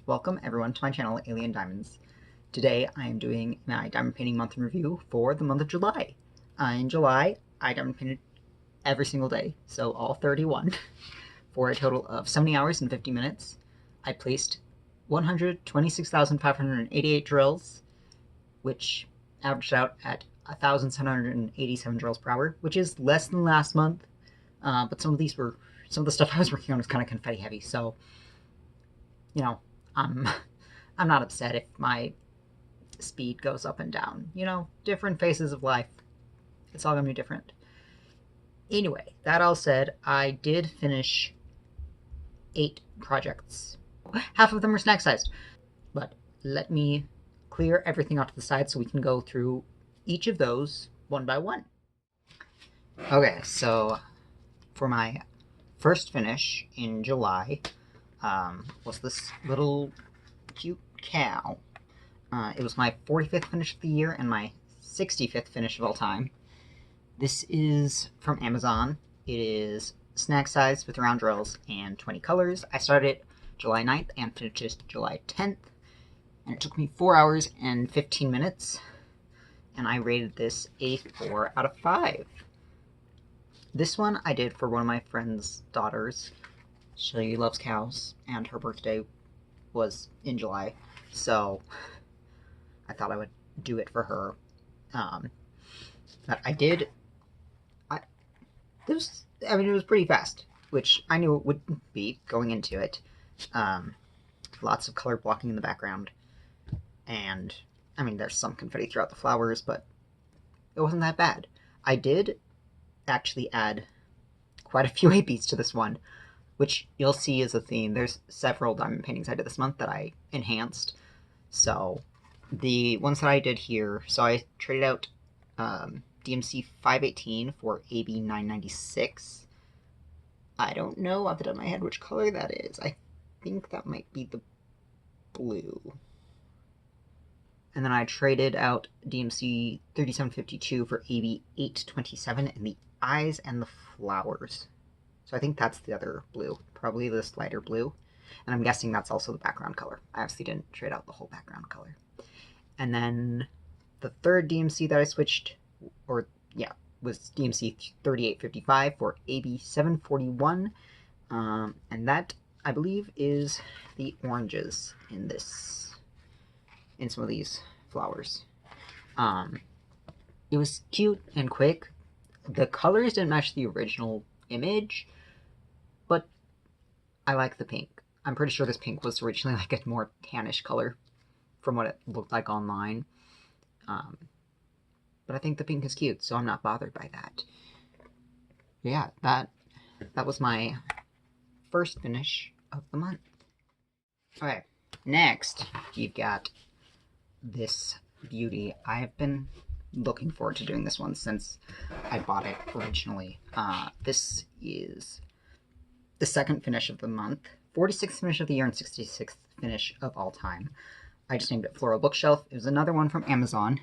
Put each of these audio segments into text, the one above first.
Welcome everyone to my channel, Alien Diamonds. Today I am doing my diamond painting month in review for the month of July. In July, I diamond painted every single day, so all 31, for a total of 70 hours and 50 minutes. I placed 126,588 drills, which averaged out at 1,787 drills per hour, which is less than last month, but some of the stuff I was working on was kind of confetti heavy, so, you know, I'm I'm not upset if my speed goes up and down. Different phases of life. It's all gonna be different. Anyway, that all said, I did finish 8 projects. Half of them are snack sized. But let me clear everything out to the side so we can go through each of those one by one. Okay, so for my first finish in July was this little cute cow. It was my 45th finish of the year and my 65th finish of all time. This is from Amazon. It is snack size with round drills and 20 colors. I started July 9th and finished July 10th. And it took me 4 hours and 15 minutes. And I rated this a 4 out of 5. This one I did for one of my friend's daughters. She loves cows, and her birthday was in July, so I thought I would do it for her. But I did. It was pretty fast, which I knew it would be going into it. Lots of color blocking in the background, and there's some confetti throughout the flowers, but it wasn't that bad. I did actually add quite a few ABs to this one, which you'll see is a theme. There's several diamond paintings I did this month that I enhanced. So the ones that I did here, so I traded out DMC 518 for AB 996. I don't know off the top of my head which color that is. I think that might be the blue. And then I traded out DMC 3752 for AB 827 in the eyes and the flowers. So I think that's the other blue, probably this lighter blue. And I'm guessing that's also the background color. I obviously didn't trade out the whole background color. And then the third DMC that I switched, was DMC 3855 for AB 741. And that, I believe, is the oranges in some of these flowers. It was cute and quick. The colors didn't match the original image, but I like the pink. I'm pretty sure this pink was originally like a more tannish color from what it looked like online. But I think the pink is cute, so I'm not bothered by that. Yeah, that was my first finish of the month. Okay, next you've got this beauty. I have been looking forward to doing this one since I bought it originally. This is the second finish of the month, 46th finish of the year, and 66th finish of all time. I just named it Floral Bookshelf. It was another one from Amazon.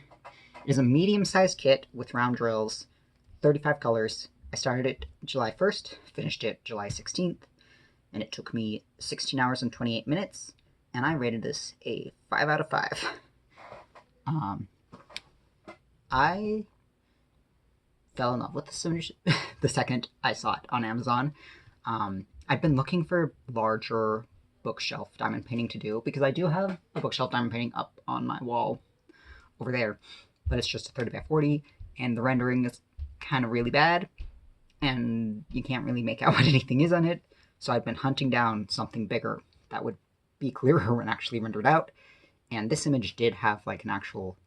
It is a medium-sized kit with round drills, 35 colors. I started it July 1st, finished it July 16th, and it took me 16 hours and 28 minutes, and I rated this a 5 out of 5. I fell in love with this image the second I saw it on Amazon. I've been looking for larger bookshelf diamond painting to do, because I do have a bookshelf diamond painting up on my wall over there, but it's just a 30 by 40, and the rendering is kind of really bad, and you can't really make out what anything is on it, so I've been hunting down something bigger that would be clearer when actually rendered out, and this image did have like an actual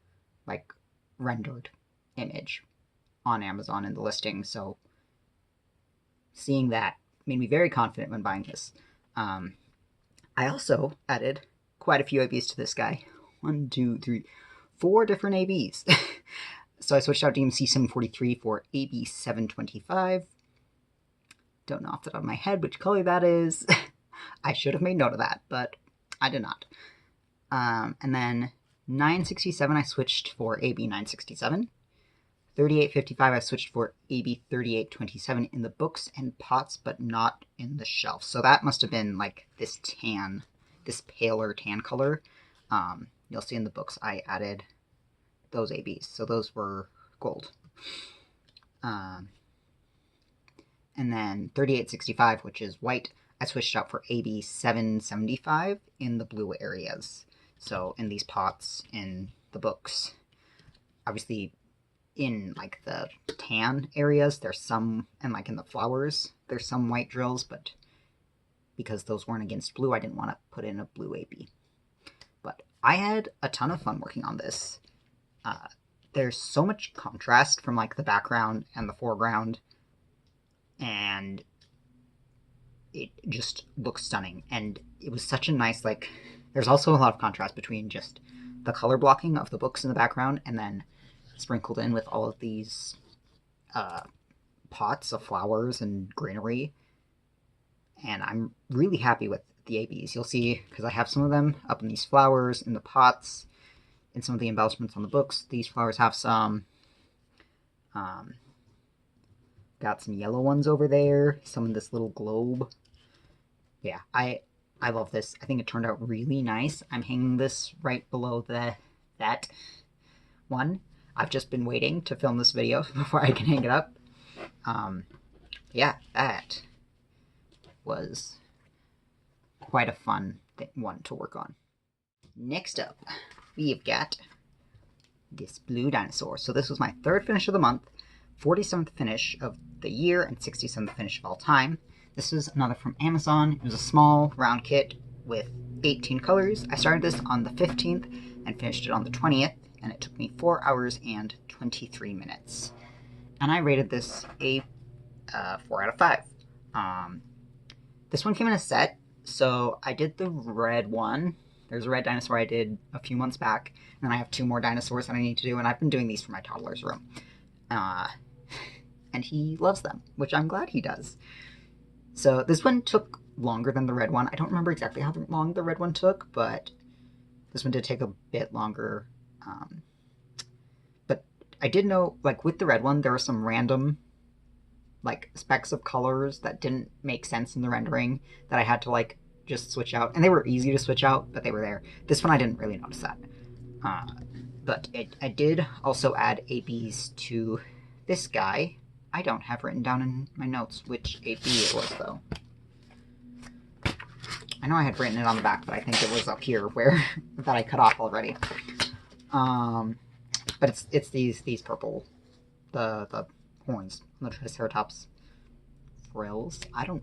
rendered image on Amazon in the listing, so seeing that made me very confident when buying this. I also added quite a few ABs to this guy. 1, 2, 3, 4 different ABs. So I switched out DMC 743 for AB 725. Don't know off the top of my head which color that is. I should have made note of that, but I did not. And then 967 I switched for AB 967. 3855 I switched for AB 3827 in the books and pots, but not in the shelf. So that must have been like this tan this paler tan color. You'll see in the books I added those ABs, so those were gold. And then 3865, which is white, I switched out for AB 775 in the blue areas. So in these pots in the books, obviously in like the tan areas, there's some, and like in the flowers, there's some white drills, but because those weren't against blue, I didn't want to put in a blue AB. But I had a ton of fun working on this. There's so much contrast from like the background and the foreground, and it just looks stunning. And it was such a nice, like, there's also a lot of contrast between just the color blocking of the books in the background and then sprinkled in with all of these pots of flowers and greenery. And I'm really happy with the ABs. You'll see, because I have some of them up in these flowers, in the pots, in some of the embellishments on the books. These flowers have some, got some yellow ones over there, some in this little globe. Yeah, I love this. I think it turned out really nice. I'm hanging this right below that one. I've just been waiting to film this video before I can hang it up. Yeah, that was quite a fun one to work on. Next up, we've got this blue dinosaur. So this was my third finish of the month, 47th finish of the year, and 67th finish of all time. This is another from Amazon. It was a small round kit with 18 colors. I started this on the 15th and finished it on the 20th, and it took me 4 hours and 23 minutes. And I rated this a 4 out of 5. This one came in a set, so I did the red one. There's a red dinosaur I did a few months back, and then I have 2 more dinosaurs that I need to do, and I've been doing these for my toddler's room. And he loves them, which I'm glad he does. So this one took longer than the red one. I don't remember exactly how long the red one took, but this one did take a bit longer. But I did know, like, with the red one, there were some random, like, specks of colors that didn't make sense in the rendering that I had to, like, just switch out. And they were easy to switch out, but they were there. This one I didn't really notice that. But I did also add ABs to this guy. I don't have written down in my notes which AB it was, though. I know I had written it on the back, but I think it was up here where that I cut off already. But it's these purple, the horns on the Triceratops frills. I don't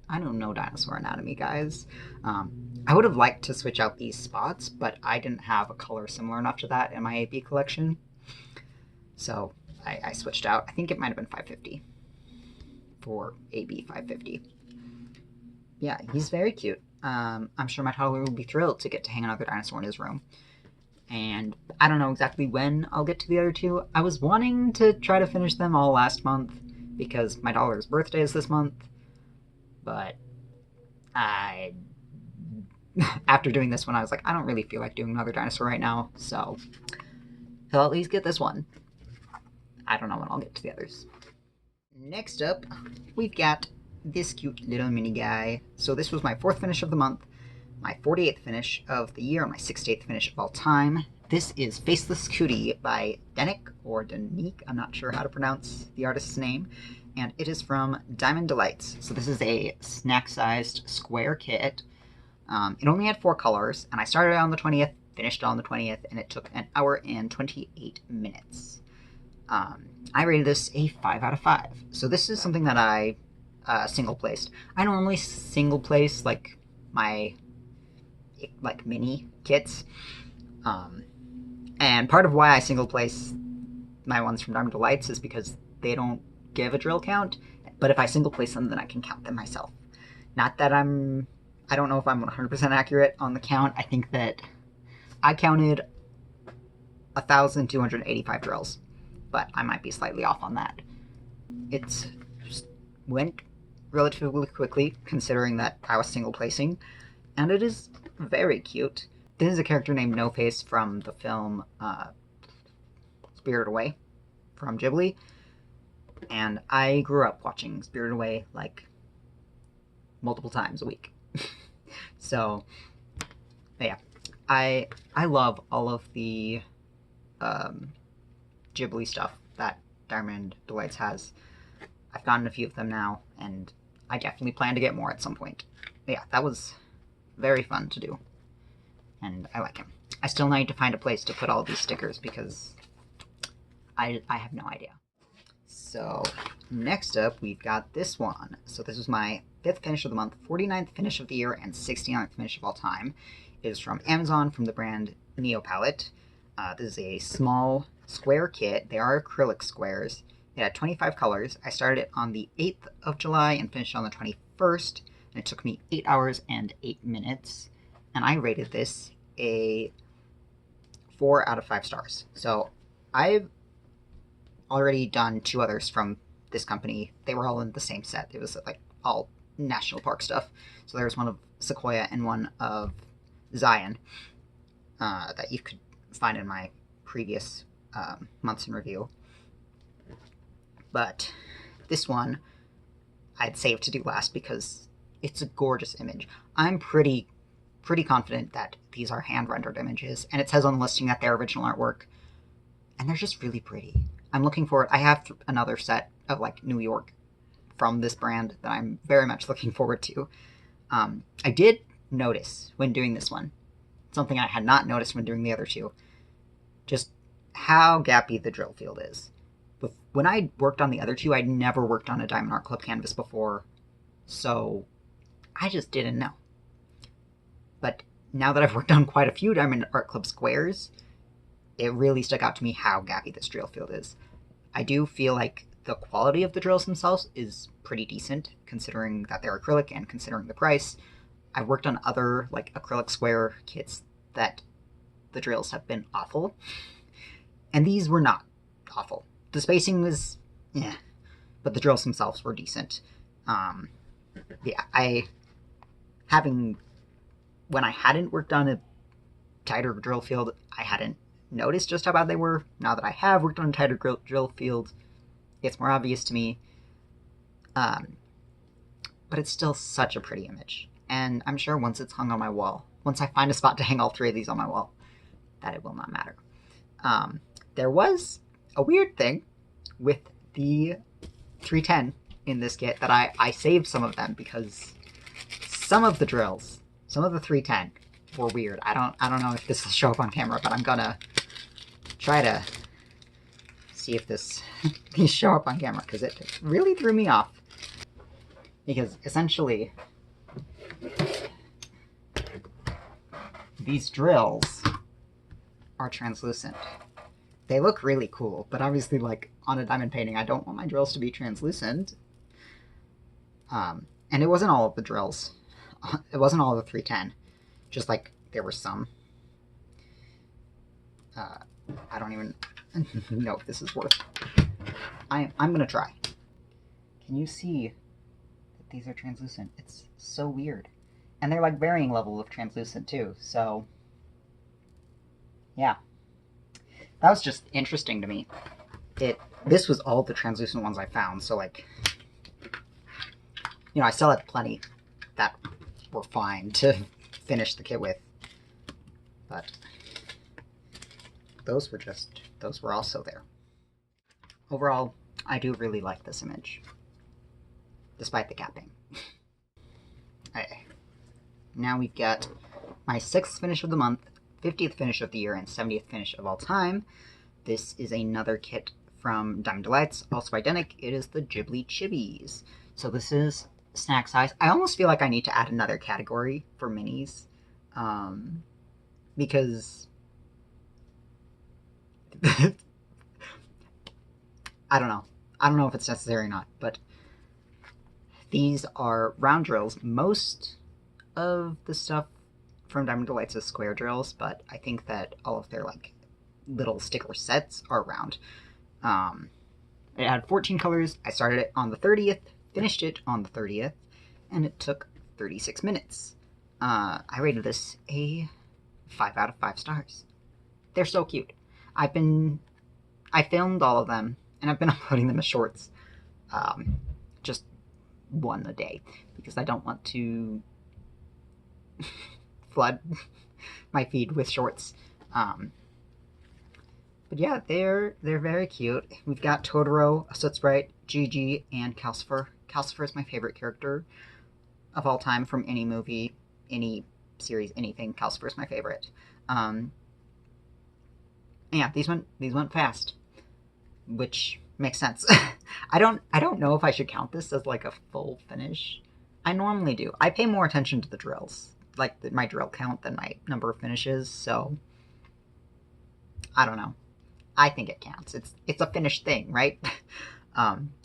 know dinosaur anatomy, guys. I would have liked to switch out these spots, but I didn't have a color similar enough to that in my AB collection. So I switched out. I think it might have been 550 for AB 550. Yeah, he's very cute. I'm sure my toddler will be thrilled to get to hang another dinosaur in his room. And I don't know exactly when I'll get to the other 2. I was wanting to try to finish them all last month because my daughter's birthday is this month. But after doing this one, I was like, I don't really feel like doing another dinosaur right now. So he'll at least get this one. I don't know when I'll get to the others. Next up, we've got this cute little mini guy. So this was my 4th finish of the month, my 48th finish of the year, and my 68th finish of all time. This is Faceless Cutie by Denick, or Denique, I'm not sure how to pronounce the artist's name, and it is from Diamond Delights. So this is a snack-sized square kit. It only had 4 colors, and I started on the 20th, finished on the 20th, and it took 1 hour and 28 minutes. I rated this a 5 out of 5. So this is something that I single placed. I normally single place like my mini kits, and part of why I single place my ones from Diamond Delights is because they don't give a drill count, but if I single place them, then I can count them myself. Not that I don't know if I'm 100% accurate on the count. I think that I counted 1,285 drills, but I might be slightly off on that. It went relatively quickly, considering that I was single placing, and it is very cute. This is a character named No Face from the film Spirited Away from Ghibli, and I grew up watching Spirited Away like multiple times a week. So But yeah, I love all of the Ghibli stuff that Diamond Delights has. I've gotten a few of them now, and I definitely plan to get more at some point. But yeah, that was very fun to do, and I like him. I still need to find a place to put all these stickers because I have no idea. So next up, we've got this one. So this was my 5th finish of the month, 49th finish of the year, and 69th finish of all time. It is from Amazon from the brand Neo Palette. This is a small square kit. They are acrylic squares. It had 25 colors. I started it on the 8th of July and finished on the 21st. And it took me 8 hours and 8 minutes. And I rated this a 4 out of 5 stars. So I've already done 2 others from this company. They were all in the same set. It was like all national park stuff. So there was one of Sequoia and one of Zion that you could find in my previous months in review. But this one I'd save to do last because it's a gorgeous image. I'm pretty confident that these are hand-rendered images, and it says on the listing that they're original artwork, and they're just really pretty. I'm looking forward. I have another set of like New York from this brand that I'm very much looking forward to. I did notice when doing this one, something I had not noticed when doing the other 2, just how gappy the drill field is. But when I worked on the other 2, I'd never worked on a Diamond Art Club canvas before, so I just didn't know. But now that I've worked on quite a few Diamond Art Club squares, it really stuck out to me how gappy this drill field is. I do feel like the quality of the drills themselves is pretty decent, considering that they're acrylic and considering the price. I've worked on other like acrylic square kits that the drills have been awful, and these were not awful. The spacing was, but the drills themselves were decent. Yeah, when I hadn't worked on a tighter drill field, I hadn't noticed just how bad they were. Now that I have worked on a tighter drill field, it's more obvious to me. But it's still such a pretty image. And I'm sure once it's hung on my wall, once I find a spot to hang all 3 of these on my wall, that it will not matter. There was a weird thing with the 310 in this kit that I saved some of them because some of the drills, some of the 310 were weird. I don't know if this will show up on camera, but I'm gonna try to see if these show up on camera because it really threw me off. Because essentially, these drills are translucent. They look really cool, but obviously, like, on a diamond painting, I don't want my drills to be translucent. And it wasn't all of the drills. It wasn't all of the 310. Just, like, there were some. I don't even know if this is worth. I'm gonna try. Can you see that these are translucent? It's so weird. And they're, like, varying level of translucent, too, so... yeah. That was just interesting to me. This was all the translucent ones I found, so, like... you know, I still had plenty that were fine to finish the kit with. But... those were also there. Overall, I do really like this image. Despite the gapping. Okay. Now we've got my 6th finish of the month, 50th finish of the year, and 70th finish of all time. This is another kit from Diamond Delights, also identical. It is the Ghibli Chibis. So this is snack size. I almost feel like I need to add another category for minis. Because... I don't know. I don't know if it's necessary or not, but these are round drills. Most of the stuff from Diamond Delights is square drills, but I think that all of their, like, little sticker sets are round. It had 14 colors. I started it on the 30th, finished it on the 30th, and it took 36 minutes. I rated this a 5 out of 5 stars. They're so cute. I filmed all of them, and I've been uploading them as shorts. Just one a day, because I don't want to flood my feed with shorts. But yeah, they're very cute. We've got Totoro, a Soot Sprite, Gigi, and Calcifer. Calcifer is my favorite character of all time from any movie, any series, anything. Calcifer is my favorite. Yeah, these went fast, which makes sense. I don't know if I should count this as like a full finish. I normally do. I pay more attention to the drills, like my drill count, than my number of finishes. So I don't know. I think it counts. It's a finished thing, right?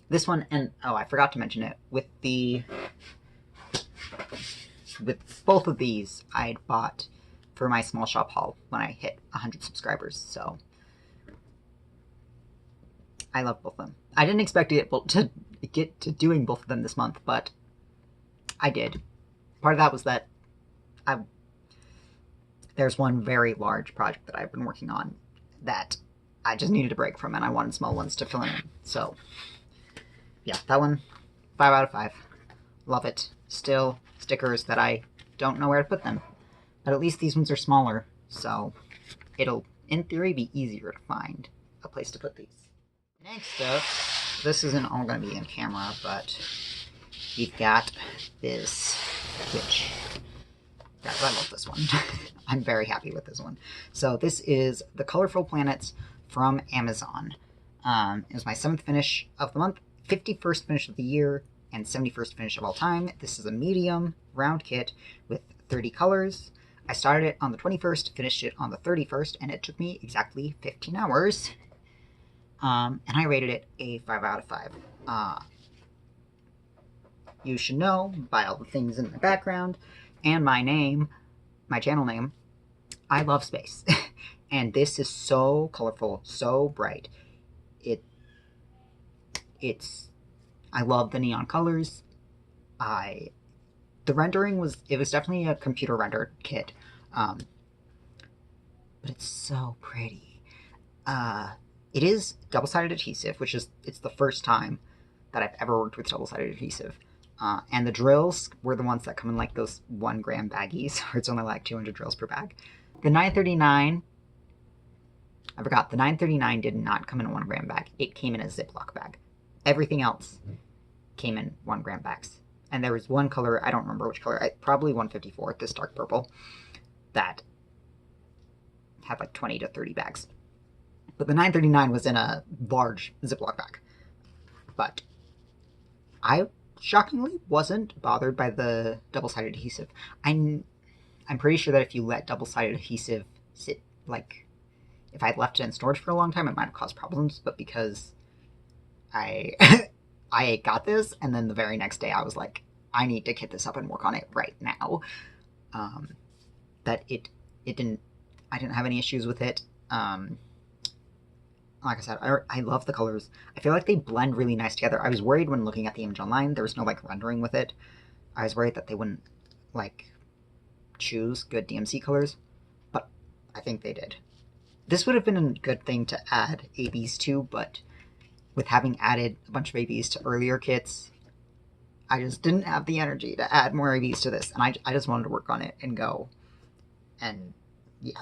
This one, and oh, I forgot to mention it, with both of these I'd bought for my small shop haul when I hit 100 subscribers. So I love both of them. I didn't expect to get to doing both of them this month, but I did. Part of that was that there's one very large project that I've been working on that I just needed a break from, and I wanted small ones to fill in. So yeah, that one, 5 out of 5. Love it. Still stickers that I don't know where to put them. But at least these ones are smaller, so it'll, in theory, be easier to find a place to put these. Next up, this isn't all going to be in camera, but we've got this, which, guys, I love this one. I'm very happy with this one. So this is the Colorful Planets from Amazon. It was my 7th finish of the month, 51st finish of the year, and 71st finish of all time. This is a medium round kit with 30 colors. I started it on the 21st, finished it on the 31st, and it took me exactly 15 hours. And I rated it a 5 out of 5. You should know, by all the things in the background, and my name, my channel name, I love space. And this is so colorful, so bright. I love the neon colors. The rendering was definitely a computer rendered kit. But it's so pretty. It is double-sided adhesive, it's the first time that I've ever worked with double-sided adhesive. And the drills were the ones that come in like those 1 gram baggies, where it's only like 200 drills per bag. The 939, I forgot, the 939 did not come in a 1 gram bag. It came in a Ziploc bag. Everything else came in 1 gram bags. And there was one color, I don't remember which color, probably 154, this dark purple, that had like 20 to 30 bags. But the 939 was in a large Ziploc bag. But I shockingly wasn't bothered by the double-sided adhesive. I'm pretty sure that if you let double-sided adhesive sit, like, if I'd left it in storage for a long time, it might have caused problems, but because I got this, and then the very next day I was like, I need to kit this up and work on it right now. That I didn't have any issues with it. Like I said, I love the colors. I feel like they blend really nice together. I was worried when looking at the image online, there was no like rendering with it. I was worried that they wouldn't like choose good DMC colors, but I think they did. This would have been a good thing to add ABs to, but with having added a bunch of ABs to earlier kits, I just didn't have the energy to add more ABs to this, and I just wanted to work on it and go. And yeah,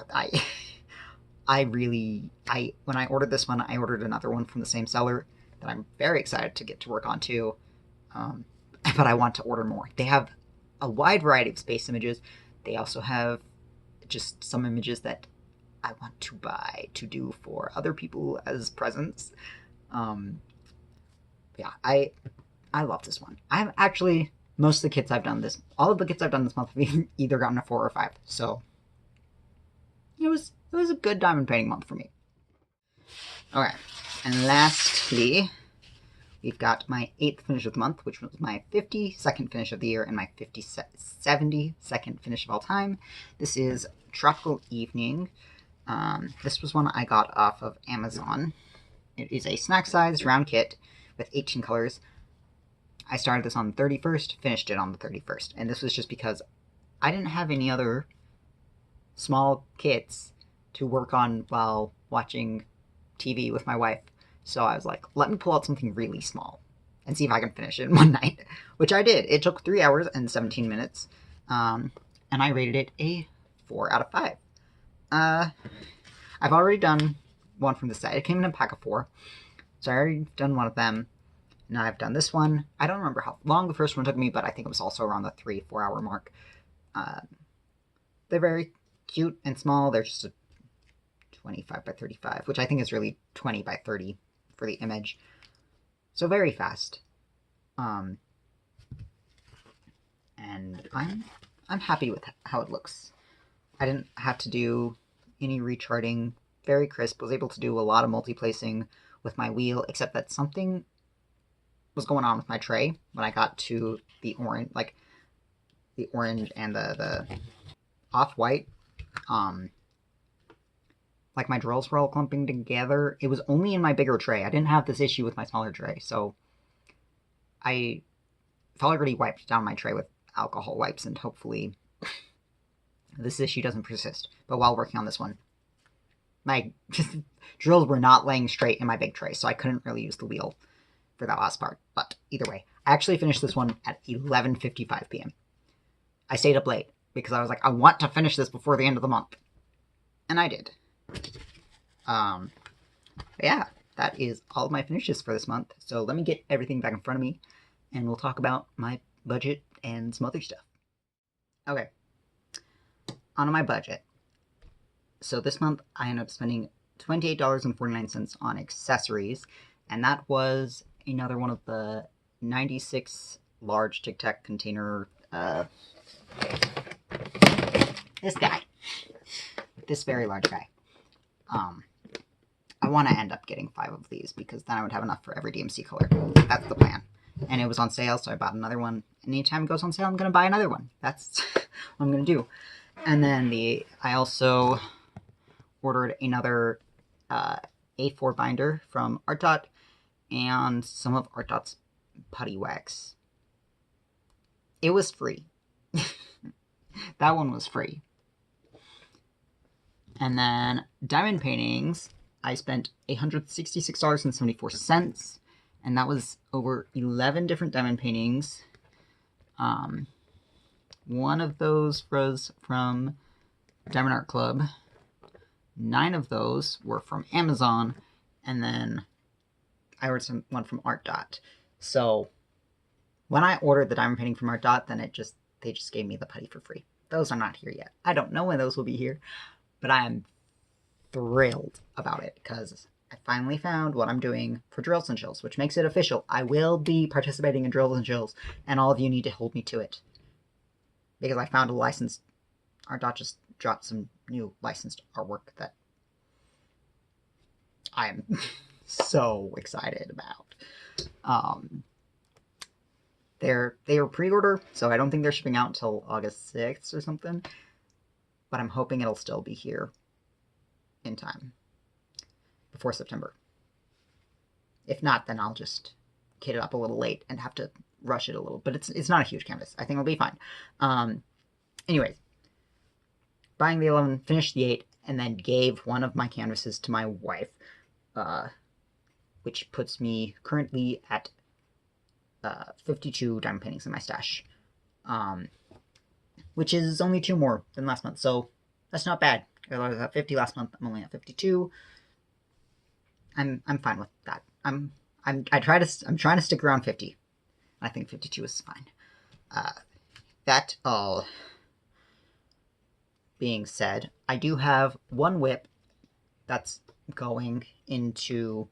when I ordered this one, I ordered another one from the same seller that I'm very excited to get to work on too. But I want to order more. They have a wide variety of space images. They also have just some images that I want to buy to do for other people as presents. Yeah, I love this one. I've actually, most of the kits I've done all of the kits I've done this month have either gotten a 4 or 5. So it was a good diamond painting month for me. Okay, and lastly, we've got my 8th finish of the month, which was my 52nd finish of the year and my 72nd finish of all time. This is Tropical Evening. This was one I got off of Amazon. It is a snack-sized round kit with 18 colors. I started this on the 31st, finished it on the 31st, and this was just because I didn't have any other small kits to work on while watching TV with my wife. So I was like, let me pull out something really small and see if I can finish it in one night, which I did. It took 3 hours and 17 minutes, and I rated it a 4 out of 5. I've already done one from the set. It came in a pack of 4. So I already done one of them. Now I've done this one. I don't remember how long the first one took me, but I think it was also around the 3-4 hour mark. They're very cute and small. They're just a 25 by 35, which I think is really 20 by 30 for the image. So very fast. And I'm happy with how it looks. I didn't have to do any recharting. Very crisp. Was able to do a lot of multi-placing with my wheel, except that something was going on with my tray when I got to the orange, like the orange and the off-white. Like my drills were all clumping together. It was only in my bigger tray. I didn't have this issue with my smaller tray, so I've already wiped down my tray with alcohol wipes, and hopefully this issue doesn't persist. But while working on this one, my drills were not laying straight in my big tray, so I couldn't really use the wheel for that last part. But either way, I actually finished this one at 11:55 p.m. I stayed up late because I was like, I want to finish this before the end of the month. And I did. Yeah, that is all of my finishes for this month. So let me get everything back in front of me, and we'll talk about my budget and some other stuff. Okay. On my budget. So this month, I ended up spending $28.49 on accessories, and that was another one of the 96 large Tic Tac container, this guy. This very large guy. I want to end up getting 5 of these, because then I would have enough for every DMC color. That's the plan. And it was on sale, so I bought another one. And anytime it goes on sale, I'm going to buy another one. That's what I'm going to do. And then I also ordered another A4 binder from Art Dot, and some of Art Dot's putty wax. It was free. That one was free. And then diamond paintings, I spent $166.74, and that was over 11 different diamond paintings. One of those was from Diamond Art Club. 9 of those were from Amazon, and then I ordered one from Art Dot. So when I ordered the diamond painting from Art Dot, then they just gave me the putty for free. Those are not here yet. I don't know when those will be here, but I am thrilled about it, because I finally found what I'm doing for Drills and Chills, which makes it official. I will be participating in Drills and Chills, and all of you need to hold me to it. Because I found a licensed... Art Dot just dropped some new licensed artwork that I am so excited about. They are pre-order, so I don't think they're shipping out until August 6th or something. But I'm hoping it'll still be here in time before September. If not, then I'll just kit it up a little late and have to rush it a little. But it's not a huge canvas. I think it'll be fine. Anyways, buying the 11, finished the 8, and then gave one of my canvases to my wife, which puts me currently at 52 diamond paintings in my stash, which is only 2 more than last month, so that's not bad. I was at 50 last month. I'm only at 52. I'm fine with that. I'm trying to stick around 50. I think 52 is fine. That all being said, I do have one whip that's going into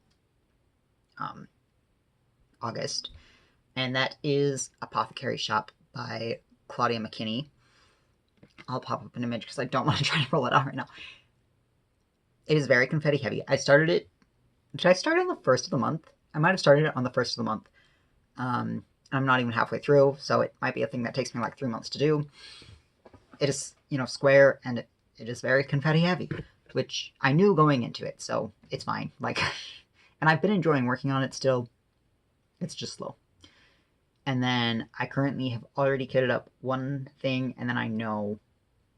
August, and that is Apothecary Shop by Claudia McKinney. I'll pop up an image because I don't want to try to roll it out right now. It is very confetti heavy. I started it... Did I start on the 1st of the month? I might have started it on the 1st of the month. I'm not even halfway through, so it might be a thing that takes me like 3 months to do. It is, square, and it is very confetti heavy, which I knew going into it, so it's fine. And I've been enjoying working on it still. It's just slow. And then I currently have already kitted up one thing, and then I know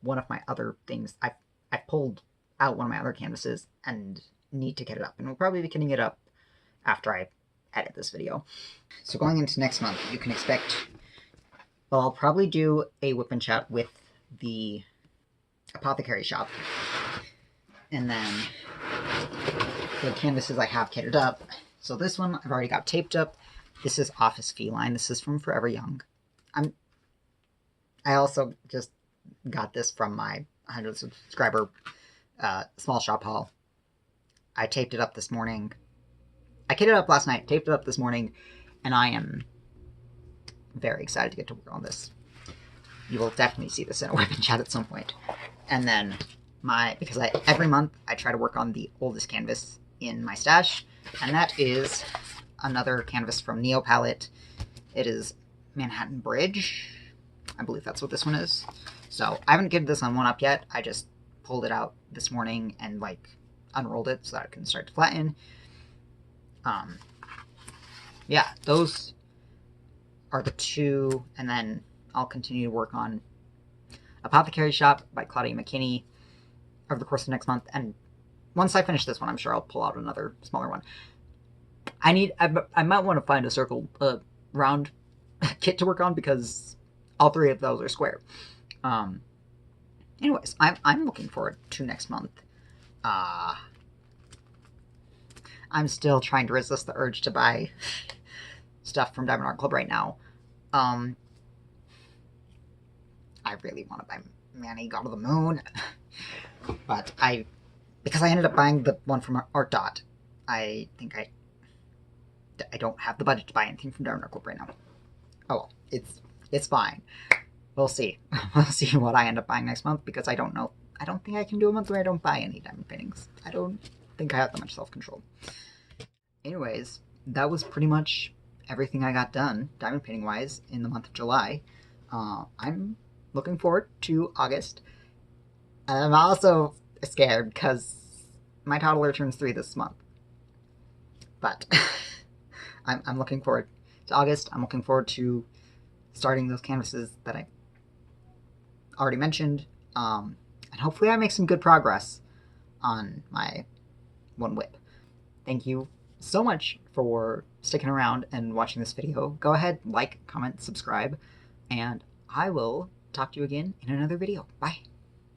one of my other things. I've pulled out one of my other canvases and need to kit it up, and we'll probably be kitting it up after I edit this video. So going into next month, you can expect... Well, I'll probably do a whip and chat with the apothecary shop. And then the canvases I have kitted up. So this one I've already got taped up. This is Office Feline. This is from Forever Young. I also just got this from my 100 subscriber small shop haul. I taped it up this morning. I kitted it up last night, taped it up this morning, and I am very excited to get to work on this. You will definitely see this in a weapon chat at some point. And then because every month I try to work on the oldest canvas in my stash, and that is another canvas from Neo Palette. It is Manhattan Bridge. I believe that's what this one is. So I haven't given this on 1-up yet. I just pulled it out this morning and unrolled it so that it can start to flatten. Yeah, those are the two, and then I'll continue to work on Apothecary Shop by Claudia McKinney over the course of next month. And once I finish this one, I'm sure I'll pull out another smaller one. I might want to find a circle round kit to work on because all three of those are square. Anyways, I'm looking forward to next month. I'm still trying to resist the urge to buy stuff from Diamond Art Club right now. I really want to buy Manny God of the Moon, but because I ended up buying the one from Art Dot, I think I don't have the budget to buy anything from Diamond Art Club right now. Oh well, it's fine. We'll see. We'll see what I end up buying next month, because I don't know. I don't think I can do a month where I don't buy any diamond paintings. I don't think I have that much self-control. Anyways, that was pretty much everything I got done, diamond painting-wise, in the month of July. I'm looking forward to August. I'm also scared, because my toddler turns 3 this month. But I'm looking forward to August. I'm looking forward to starting those canvases that I already mentioned. And hopefully I make some good progress on my one whip. Thank you so much for sticking around and watching this video. Go ahead, like, comment, subscribe, and I will talk to you again in another video. Bye.